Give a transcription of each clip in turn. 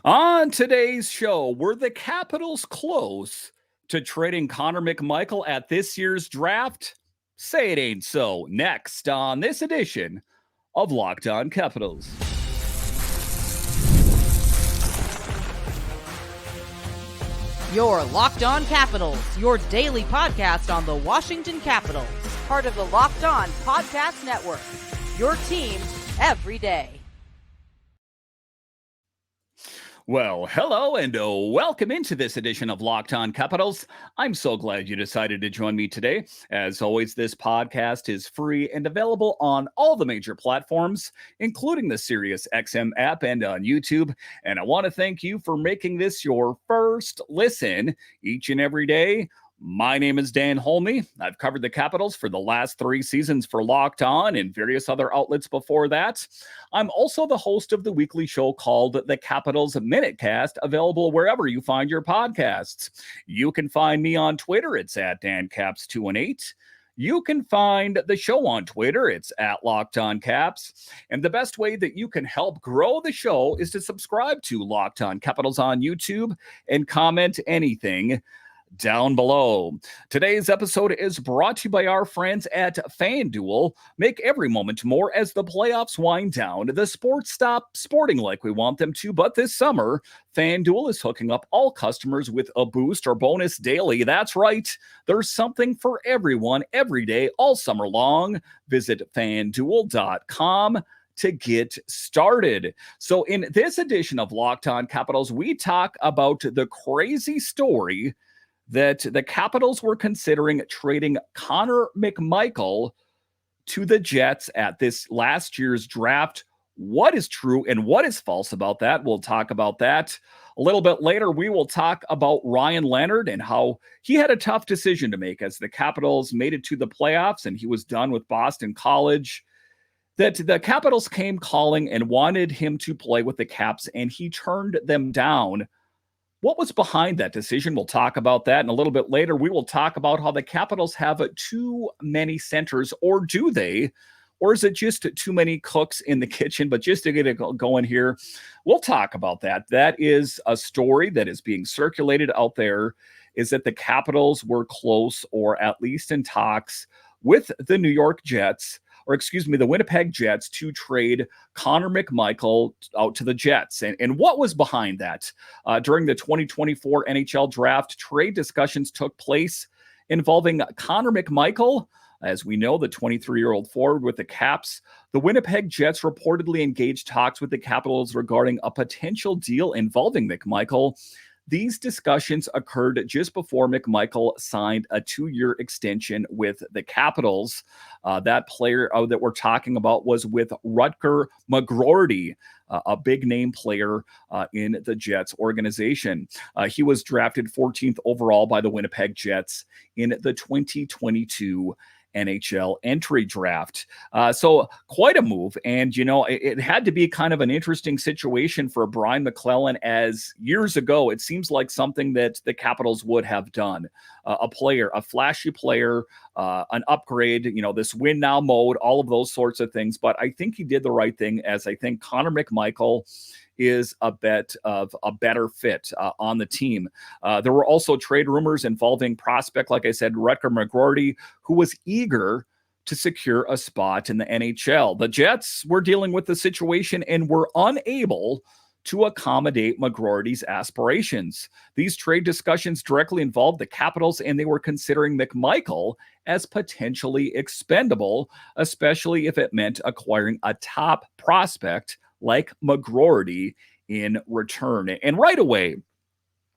On today's show, were the Capitals close to trading Conor McMichael at this year's draft? Say it ain't so. Next on this edition of Locked On Capitals. Your Locked On Capitals, your daily podcast on the Washington Capitals. Part of the Locked On Podcast Network. Your team every day. Well, hello and welcome into this edition of Locked On Capitals. I'm so glad you decided to join me today. As always, this podcast is free and available on all the major platforms, including the SiriusXM app and on YouTube. And I want to thank you for making this your first listen each and every day. My name is Dan Holme. I've covered the Capitals for the last 3 seasons for Locked On and various other outlets before that. I'm also the host of the weekly show called The Capitals Minutecast, available wherever you find your podcasts. You can find me on Twitter. It's at DanCaps218. You can find the show on Twitter. It's at Locked On Caps. And the best way that you can help grow the show is to subscribe to Locked On Capitals on YouTube and comment anything down below. Today's episode is brought to you by our friends at FanDuel. Make every moment more as the playoffs wind down. The sports stop sporting like we want them to, but this summer, FanDuel is hooking up all customers with a boost or bonus daily. That's right. There's something for everyone every day, all summer long. Visit FanDuel.com to get started. So in this edition of Locked On Capitals, we talk about the crazy story that the Capitals were considering trading Conor McMichael to the Jets at this last year's draft. What is true and what is false about that? We'll talk about that. A little bit later, we will talk about Ryan Leonard and how he had a tough decision to make as the Capitals made it to the playoffs and he was done with Boston College. That the Capitals came calling and wanted him to play with the Caps, and he turned them down. What was behind that decision? We'll talk about that. And a little bit later, we will talk about how the Capitals have too many centers, or do they? Or is it just too many cooks in the kitchen? But just to get it going here, we'll talk about that. That is a story that is being circulated out there, is that the Capitals were close, or at least in talks, with the the Winnipeg Jets to trade Conor McMichael out to the Jets. And what was behind that? During the 2024 NHL draft, trade discussions took place involving Conor McMichael. As we know, the 23-year-old forward with the Caps. The Winnipeg Jets reportedly engaged talks with the Capitals regarding a potential deal involving McMichael. These discussions occurred just before McMichael signed a 2-year extension with the Capitals. That player that we're talking about was with Rutger McGroarty, a big-name player in the Jets organization. He was drafted 14th overall by the Winnipeg Jets in the 2022 NHL entry draft. So quite a move. And, it had to be kind of an interesting situation for Brian McClellan, as years ago, it seems like something that the Capitals would have done. A flashy player, an upgrade, this win now mode, all of those sorts of things. But I think he did the right thing, as I think Conor McMichael is a better fit on the team. There were also trade rumors involving prospect, like I said, Rutger McGroarty, who was eager to secure a spot in the NHL. The Jets were dealing with the situation and were unable to accommodate McGroarty's aspirations. These trade discussions directly involved the Capitals, and they were considering McMichael as potentially expendable, especially if it meant acquiring a top prospect like McGroarty in return. And right away,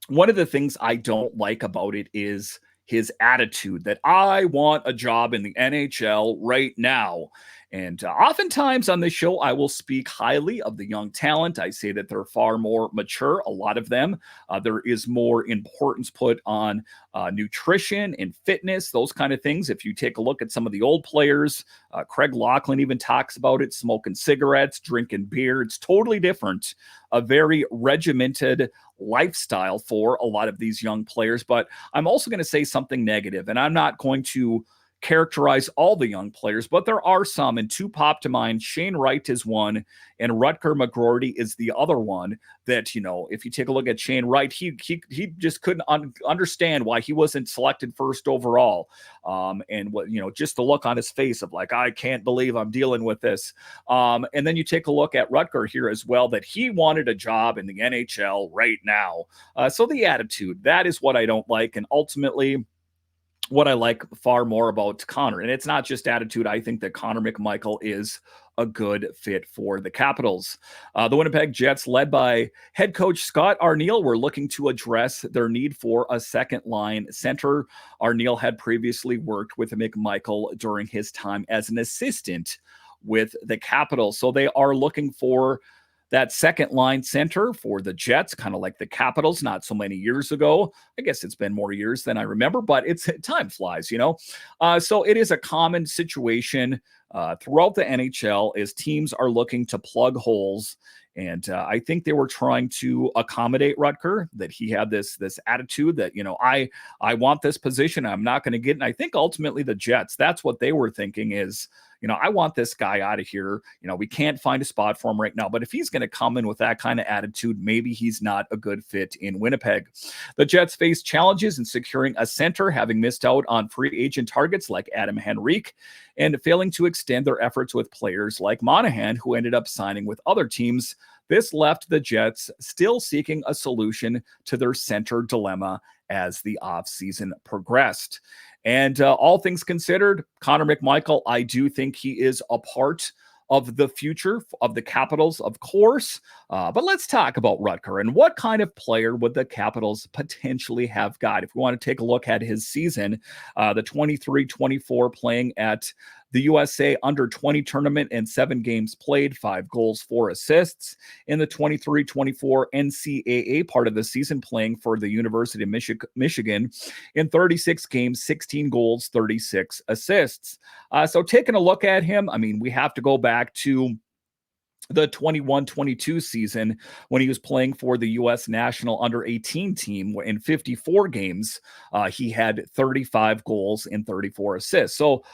one of the things I don't like about it is his attitude that I want a job in the NHL right now. And oftentimes on this show, I will speak highly of the young talent. I say that they're far more mature, a lot of them. There is more importance put on nutrition and fitness, those kind of things. If you take a look at some of the old players, Craig Laughlin even talks about it, smoking cigarettes, drinking beer. It's totally different, a very regimented lifestyle for a lot of these young players. But I'm also going to say something negative, and I'm not going to characterize all the young players, but there are some, and two pop to mind. Shane Wright is one, and Rutger McGroarty is the other one. That, if you take a look at Shane Wright, he just couldn't understand why he wasn't selected first overall. And what, just the look on his face of like, I can't believe I'm dealing with this. And then you take a look at Rutger here as well, that he wanted a job in the NHL right now. So the attitude, that is what I don't like. And ultimately, what I like far more about Conor, and it's not just attitude. I think that Conor McMichael is a good fit for the Capitals. The Winnipeg Jets, led by head coach Scott Arniel, were looking to address their need for a second-line center. Arniel had previously worked with McMichael during his time as an assistant with the Capitals. So they are looking for that second-line center for the Jets, kind of like the Capitals not so many years ago. I guess it's been more years than I remember, but time flies, So it is a common situation throughout the NHL as teams are looking to plug holes. And I think they were trying to accommodate Rutger, that he had this attitude that, I want this position. I'm not going to get it. And I think ultimately the Jets, that's what they were thinking is, I want this guy out of here. We can't find a spot for him right now. But if he's going to come in with that kind of attitude, maybe he's not a good fit in Winnipeg. The Jets face challenges in securing a center, having missed out on free agent targets like Adam Henrique and failing to extend their efforts with players like Monahan, who ended up signing with other teams. This left the Jets still seeking a solution to their center dilemma as the offseason progressed. And all things considered, Conor McMichael, I do think he is a part of the future of the Capitals, of course. But let's talk about Rutger and what kind of player would the Capitals potentially have got. If we want to take a look at his season, the 23-24 playing at the USA Under-20 tournament and 7 games played, 5 goals, 4 assists. In the 23-24 NCAA part of the season, playing for the University of Michigan in 36 games, 16 goals, 36 assists. So taking a look at him, we have to go back to the 21-22 season when he was playing for the U.S. national under-18 team. In 54 games, he had 35 goals and 34 assists. So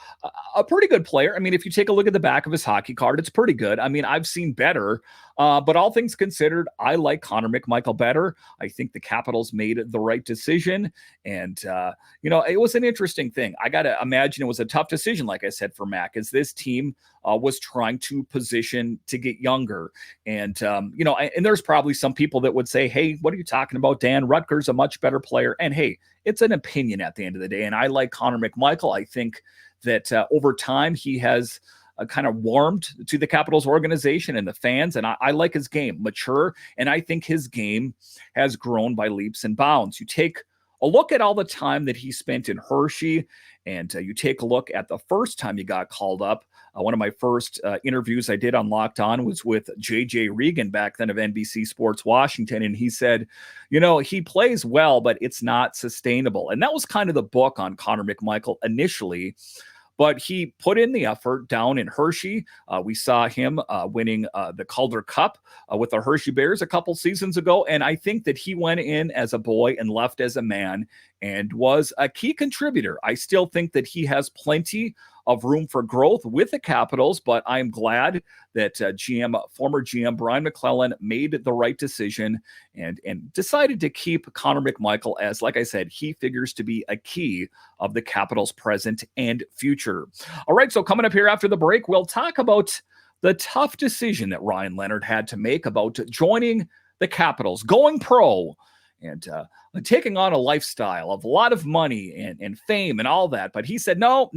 a pretty good player. If you take a look at the back of his hockey card, it's pretty good. I've seen better, but all things considered, I like Conor McMichael better. I think the Capitals made the right decision. And, it was an interesting thing. I got to imagine it was a tough decision, like I said, for Mac, as this team was trying to position to get younger. And, and there's probably some people that would say, hey, what are you talking about, Dan? Rutger's a much better player. And hey, it's an opinion at the end of the day. And I like Conor McMichael. I think that over time he has kind of warmed to the Capitals organization and the fans. And I like his game, mature. And I think his game has grown by leaps and bounds. You take a look at all the time that he spent in Hershey, and you take a look at the first time he got called up. One of my first interviews I did on Locked On was with JJ Regan, back then of NBC Sports Washington. And he said, he plays well, but it's not sustainable. And that was kind of the book on Conor McMichael initially. But he put in the effort down in Hershey. We saw him winning the Calder Cup with the Hershey Bears a couple seasons ago. And I think that he went in as a boy and left as a man and was a key contributor. I still think that he has plenty of room for growth with the Capitals, but I'm glad that former GM Brian McClellan made the right decision and decided to keep Conor McMichael as, like I said, he figures to be a key of the Capitals' present and future. All right, so coming up here after the break, we'll talk about the tough decision that Ryan Leonard had to make about joining the Capitals, going pro, and taking on a lifestyle of a lot of money and fame and all that. But he said, no,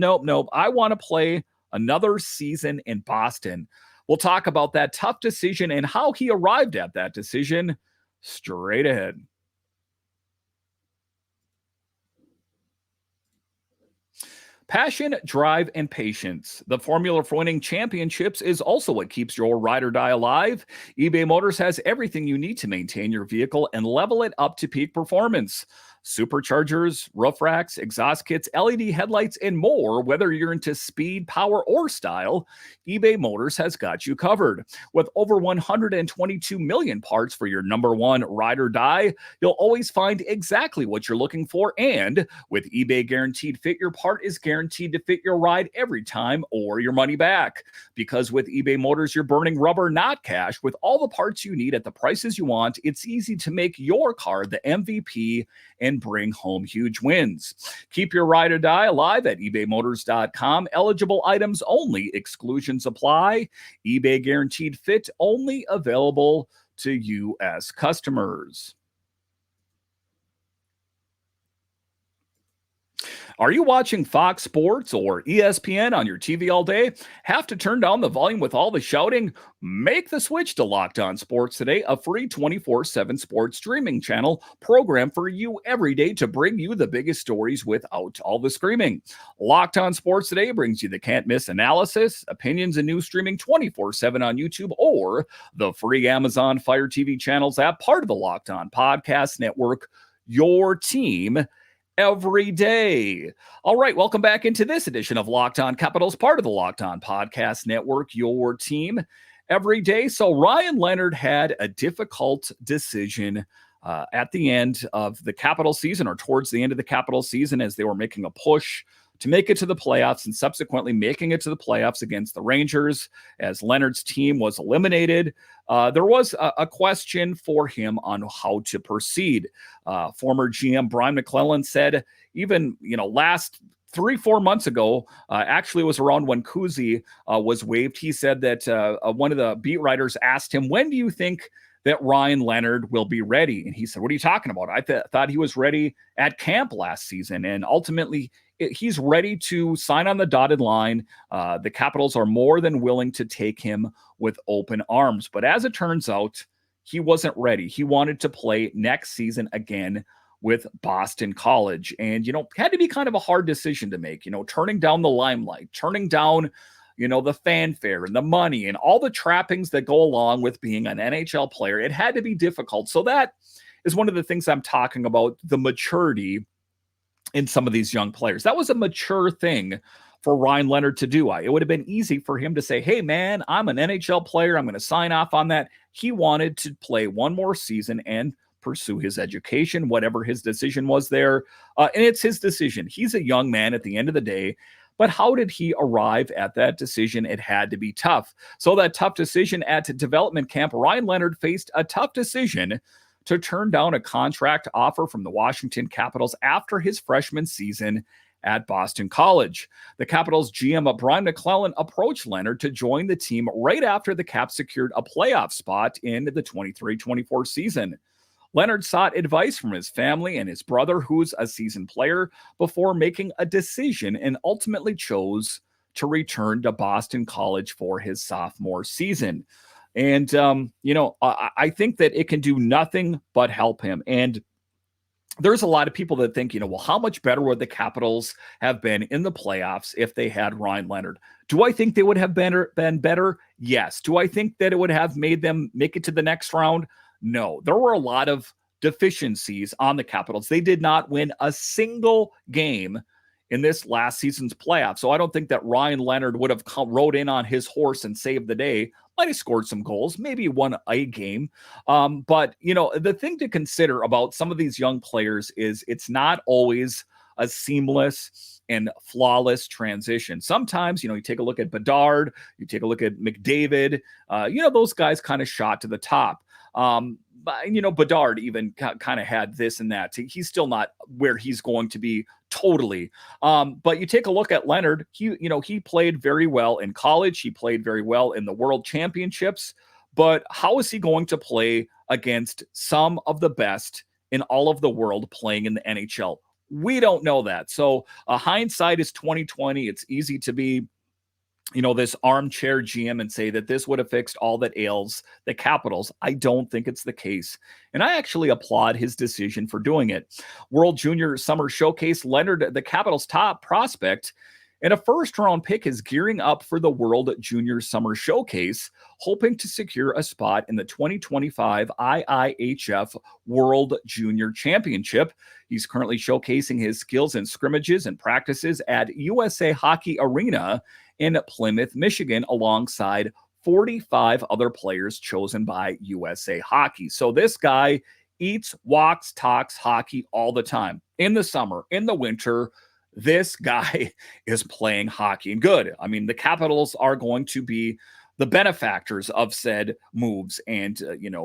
I want to play another season in Boston. We'll talk about that tough decision and how he arrived at that decision straight ahead. Passion, drive, and patience. The formula for winning championships is also what keeps your ride or die alive. eBay Motors has everything you need to maintain your vehicle and level it up to peak performance. Superchargers, roof racks, exhaust kits, LED headlights, and more. Whether you're into speed, power, or style, eBay Motors has got you covered. With over 122 million parts for your number one ride or die, you'll always find exactly what you're looking for. And with eBay Guaranteed Fit, your part is guaranteed to fit your ride every time or your money back. Because with eBay Motors, you're burning rubber, not cash. With all the parts you need at the prices you want, it's easy to make your car the MVP and bring home huge wins. Keep your ride or die alive at ebaymotors.com. Eligible items only. Exclusions apply. eBay Guaranteed Fit only available to U.S. customers. Are you watching Fox Sports or ESPN on your TV all day? Have to turn down the volume with all the shouting? Make the switch to Locked On Sports Today, a free 24/7 sports streaming channel programmed for you every day to bring you the biggest stories without all the screaming. Locked On Sports Today brings you the can't-miss analysis, opinions, and news streaming 24/7 on YouTube or the free Amazon Fire TV channels app, part of the Locked On Podcast Network, your team every day. All right, welcome back into this edition of Locked On Capitals, part of the Locked On Podcast Network, your team every day. So Ryan Leonard had a difficult decision at the end of the Capital season, or towards the end of the Capital season, as they were making a push to make it to the playoffs and subsequently making it to the playoffs against the Rangers. As Leonard's team was eliminated, there was a question for him on how to proceed. Former GM Brian McClellan said, even, last 3-4 months ago, actually it was around when Kuzi was waived. He said that one of the beat writers asked him, when do you think that Ryan Leonard will be ready? And he said, what are you talking about? I thought he was ready at camp last season. And ultimately, he's ready to sign on the dotted line. The Capitals are more than willing to take him with open arms. But as it turns out, he wasn't ready. He wanted to play next season again with Boston College. And, had to be kind of a hard decision to make, turning down the limelight, turning down, the fanfare and the money and all the trappings that go along with being an NHL player. It had to be difficult. So that is one of the things I'm talking about, the maturity in some of these young players. That was a mature thing for Ryan Leonard to do. It would have been easy for him to say, hey, man, I'm an NHL player. I'm going to sign off on that. He wanted to play one more season and pursue his education, whatever his decision was there. And it's his decision. He's a young man at the end of the day. But how did he arrive at that decision? It had to be tough. So that tough decision at development camp, Ryan Leonard faced a tough decision to turn down a contract offer from the Washington Capitals after his freshman season at Boston College. The Capitals GM Brian McClellan approached Leonard to join the team right after the Caps secured a playoff spot in the 23-24 season. Leonard sought advice from his family and his brother, who's a seasoned player, before making a decision, and ultimately chose to return to Boston College for his sophomore season. And, I think that it can do nothing but help him. And there's a lot of people that think, well, how much better would the Capitals have been in the playoffs if they had Ryan Leonard? Do I think they would have been better? Yes. Do I think that it would have made them make it to the next round? No. There were a lot of deficiencies on the Capitals. They did not win a single game in this last season's playoff. So I don't think that Ryan Leonard would have rode in on his horse and saved the day. Might have scored some goals, maybe won a game. But, the thing to consider about some of these young players is it's not always a seamless and flawless transition. Sometimes, you take a look at Bedard, you take a look at McDavid, those guys kind of shot to the top. But, Bedard even kind of had this and that. He's still not where he's going to be totally. But you take a look at Leonard, he played very well in college. He played very well in the World Championships. But how is he going to play against some of the best in all of the world playing in the NHL? We don't know that. So hindsight is 2020. It's easy to be this armchair GM and say that this would have fixed all that ails the Capitals. I don't think it's the case. And I actually applaud his decision for doing it. World Junior Summer Showcase, Leonard, the Capitals' top prospect, And a first-round pick is gearing up for the World Junior Summer Showcase, hoping to secure a spot in the 2025 IIHF World Junior Championship. He's currently showcasing his skills in scrimmages and practices at USA Hockey Arena in Plymouth, Michigan, alongside 45 other players chosen by USA Hockey. So this guy eats, walks, talks hockey all the time. In the summer, in the winter, this guy is playing hockey, and good. I mean, the Capitals are going to be the benefactors of said moves and,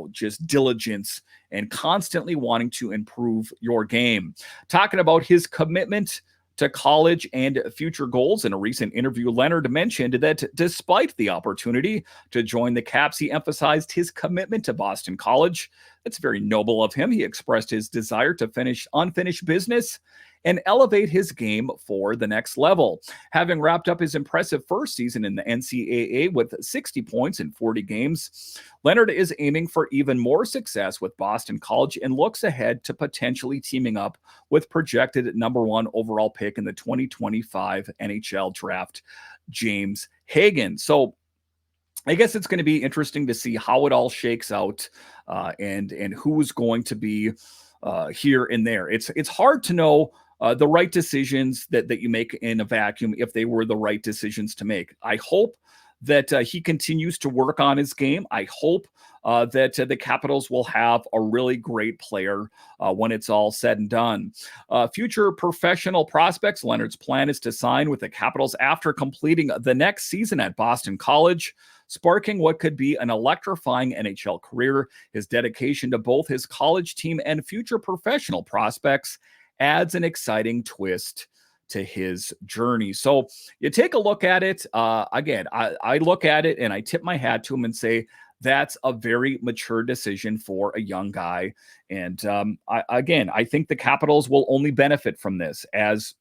just diligence and constantly wanting to improve your game. Talking about his commitment to college and future goals. In a recent interview, Leonard mentioned that despite the opportunity to join the Caps, he emphasized his commitment to Boston College. That's very noble of him. He expressed his desire to finish unfinished business and elevate his game for the next level. Having wrapped up his impressive first season in the NCAA with 60 points in 40 games, Leonard is aiming for even more success with Boston College and looks ahead to potentially teaming up with projected #1 overall pick in the 2025 NHL draft, James Hagan. So I guess it's going to be interesting to see how it all shakes out and who's going to be here and there. It's hard to know the right decisions that you make in a vacuum, if they were the right decisions to make. I hope that he continues to work on his game. I hope that the Capitals will have a really great player when it's all said and done. Future professional prospects, Leonard's plan is to sign with the Capitals after completing the next season at Boston College, sparking what could be an electrifying NHL career. His dedication to both his college team and future professional prospects adds an exciting twist to his journey. So you take a look at it. Again, I look at it and I tip my hat to him and say, that's a very mature decision for a young guy. And I think the Capitals will only benefit from this. As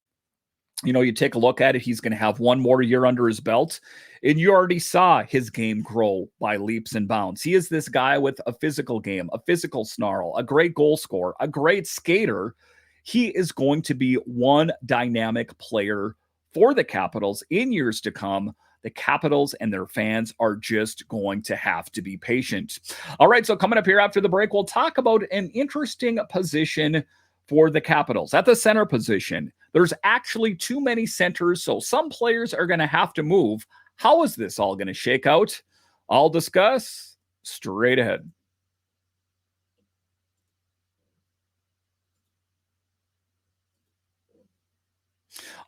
you take a look at it, he's going to have one more year under his belt. And you already saw his game grow by leaps and bounds. He is this guy with a physical game, a physical snarl, a great goal scorer, a great skater. He is going to be one dynamic player for the Capitals in years to come. The Capitals and their fans are just going to have to be patient. All right, so coming up here after the break, we'll talk about an interesting position for the Capitals. At the center position, there's actually too many centers, so some players are going to have to move. How is this all going to shake out? I'll discuss straight ahead.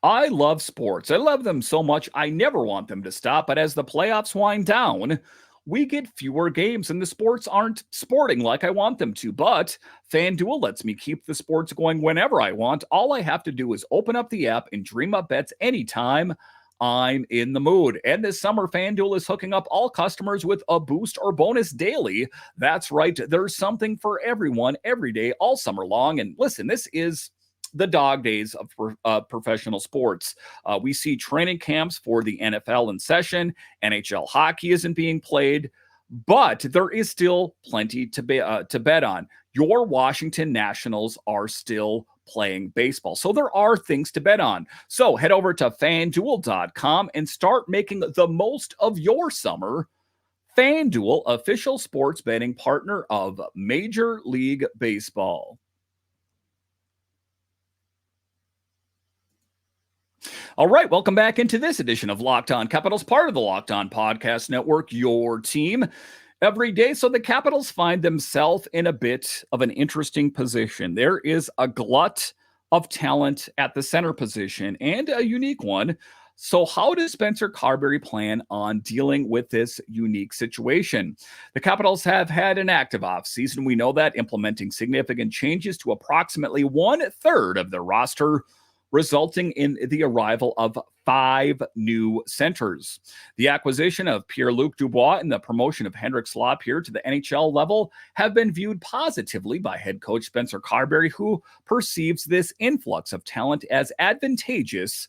I love sports. I love them so much, I never want them to stop. But as the playoffs wind down, we get fewer games and the sports aren't sporting like I want them to. But FanDuel lets me keep the sports going whenever I want. All I have to do is open up the app and dream up bets anytime I'm in the mood. And this summer, FanDuel is hooking up all customers with a boost or bonus daily. That's right. There's something for everyone every day, all summer long. And listen, this is the dog days of professional sports. We see training camps for the NFL in session. NHL hockey isn't being played, but there is still plenty to bet on. Your Washington Nationals are still playing baseball, so there are things to bet on. So head over to FanDuel.com and start making the most of your summer. FanDuel, official sports betting partner of Major League Baseball. All right, welcome back into this edition of Locked On Capitals, part of the Locked On Podcast Network, your team every day. So the Capitals find themselves in a bit of an interesting position. There is a glut of talent at the center position and a unique one. So how does Spencer Carbery plan on dealing with this unique situation? The Capitals have had an active offseason. We know that, implementing significant changes to approximately 1/3 of their roster, resulting in the arrival of 5 new centers. The acquisition of Pierre-Luc Dubois and the promotion of Henrik Slaughter to the NHL level have been viewed positively by head coach Spencer Carbery, who perceives this influx of talent as advantageous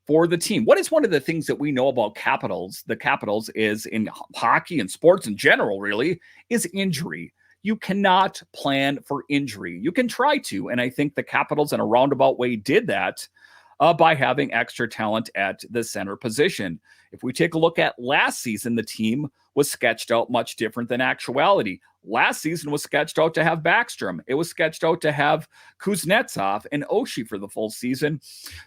for the team. What is one of the things that we know about the Capitals is, in hockey and sports in general, really, is injury. You cannot plan for injury. You can try to, and I think the Capitals in a roundabout way did that. by having extra talent at the center position. If we take a look at last season, the team was sketched out much different than actuality. Last season was sketched out to have Backstrom. It was sketched out to have Kuznetsov and Oshie for the full season.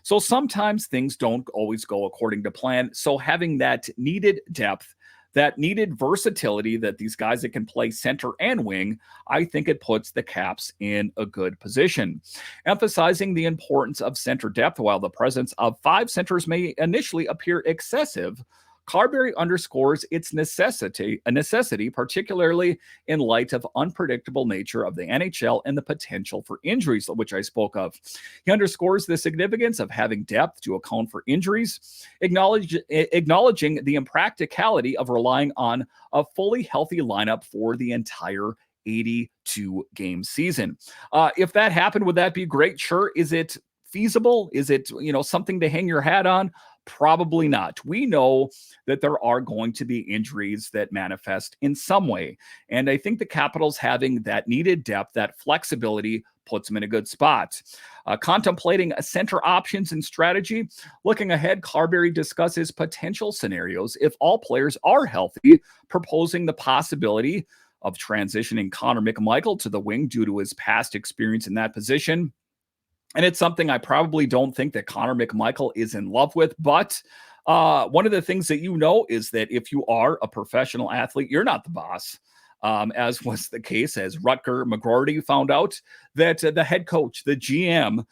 So sometimes things don't always go according to plan. So having that needed depth, that needed versatility that these guys that can play center and wing, I think it puts the Caps in a good position. Emphasizing the importance of center depth, while the presence of 5 centers may initially appear excessive, Carbery underscores its necessity, particularly in light of unpredictable nature of the NHL and the potential for injuries, which I spoke of. He underscores the significance of having depth to account for injuries, acknowledging the impracticality of relying on a fully healthy lineup for the entire 82-game season. If that happened, would that be great? Sure. Is it feasible? Is it, something to hang your hat on? Probably not. We know that there are going to be injuries that manifest in some way. And I think the Capitals having that needed depth, that flexibility, puts them in a good spot. Contemplating center options and strategy. Looking ahead, Carbery discusses potential scenarios if all players are healthy, proposing the possibility of transitioning Conor McMichael to the wing due to his past experience in that position. And it's something I probably don't think that Conor McMichael is in love with. But one of the things that is that if you are a professional athlete, you're not the boss. As was the case as Rutger McGroarty found out that the head coach, the GM,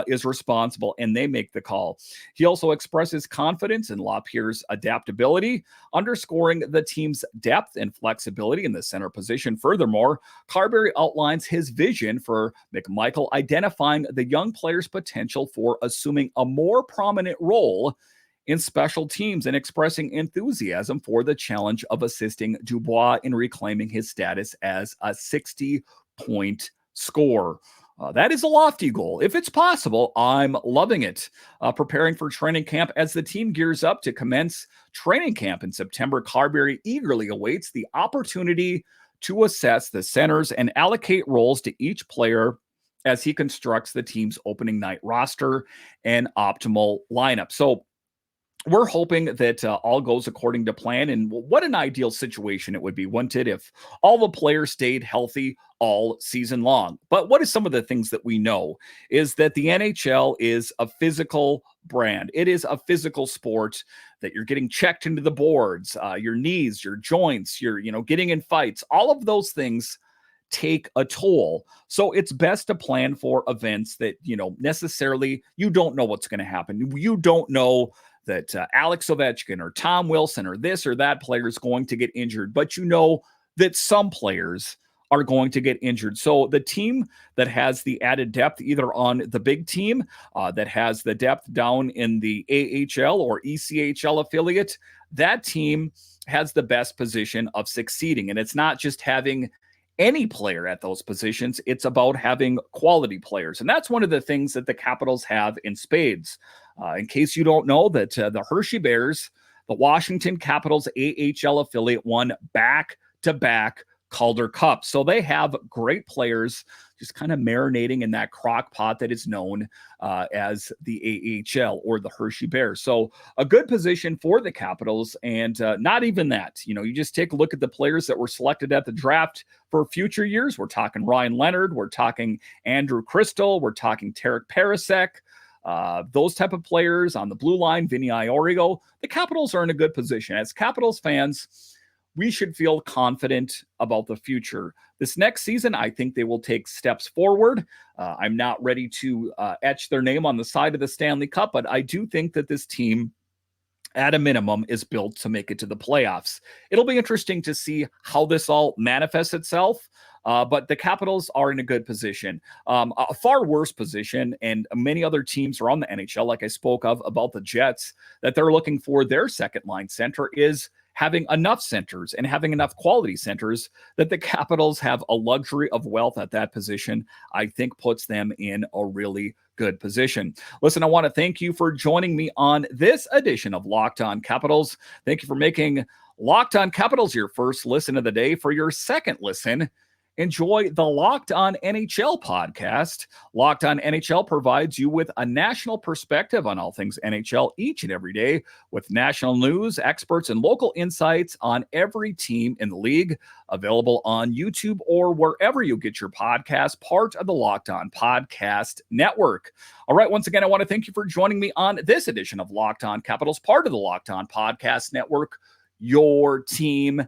is responsible and they make the call. He also expresses confidence in Lapierre's adaptability, underscoring the team's depth and flexibility in the center position. Furthermore, Carbery outlines his vision for McMichael, identifying the young player's potential for assuming a more prominent role in special teams and expressing enthusiasm for the challenge of assisting Dubois in reclaiming his status as a 60-point scorer. That is a lofty goal. If it's possible, I'm loving it. Preparing for training camp as the team gears up to commence training camp in September, Carbery eagerly awaits the opportunity to assess the centers and allocate roles to each player as he constructs the team's opening night roster and optimal lineup. So we're hoping that all goes according to plan. And what an ideal situation it would be, wouldn't it, if all the players stayed healthy all season long? But what is some of the things that we know is that the NHL is a physical brand. It is a physical sport that you're getting checked into the boards, your knees, your joints, you're, getting in fights. All of those things take a toll. So it's best to plan for events that, necessarily you don't know what's going to happen. You don't know that Alex Ovechkin or Tom Wilson or this or that player is going to get injured, but that some players are going to get injured. So the team that has the added depth, either on the big team that has the depth down in the AHL or ECHL affiliate, that team has the best position of succeeding. And it's not just having any player at those positions. It's about having quality players. And that's one of the things that the Capitals have in spades. In case you don't know, that the Hershey Bears, the Washington Capitals AHL affiliate, won back-to-back Calder Cup. So they have great players just kind of marinating in that crock pot that is known as the AHL or the Hershey Bears. So a good position for the Capitals, and not even that. You just take a look at the players that were selected at the draft for future years. We're talking Ryan Leonard. We're talking Andrew Crystal. We're talking Tarek Parasek. Those type of players on the blue line, Vinny Iorio. The Capitals are in a good position. As Capitals fans, we should feel confident about the future. This next season, I think they will take steps forward. I'm not ready to etch their name on the side of the Stanley Cup, but I do think that this team, at a minimum, is built to make it to the playoffs. It'll be interesting to see how this all manifests itself. But the Capitals are in a good position, a far worse position. And many other teams around the NHL, like I spoke of about the Jets, that they're looking for their second line center is having enough centers and having enough quality centers. That the Capitals have a luxury of wealth at that position, I think puts them in a really good position. Listen, I want to thank you for joining me on this edition of Locked On Capitals. Thank you for making Locked On Capitals your first listen of the day. For your second listen, enjoy the Locked On NHL podcast. Locked On NHL provides you with a national perspective on all things NHL each and every day, with national news, experts, and local insights on every team in the league. Available on YouTube or wherever you get your podcast, part of the Locked On Podcast Network. All right, once again, I want to thank you for joining me on this edition of Locked On Capitals, part of the Locked On Podcast Network, your team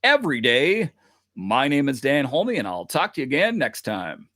every day. My name is Dan Holme, and I'll talk to you again next time.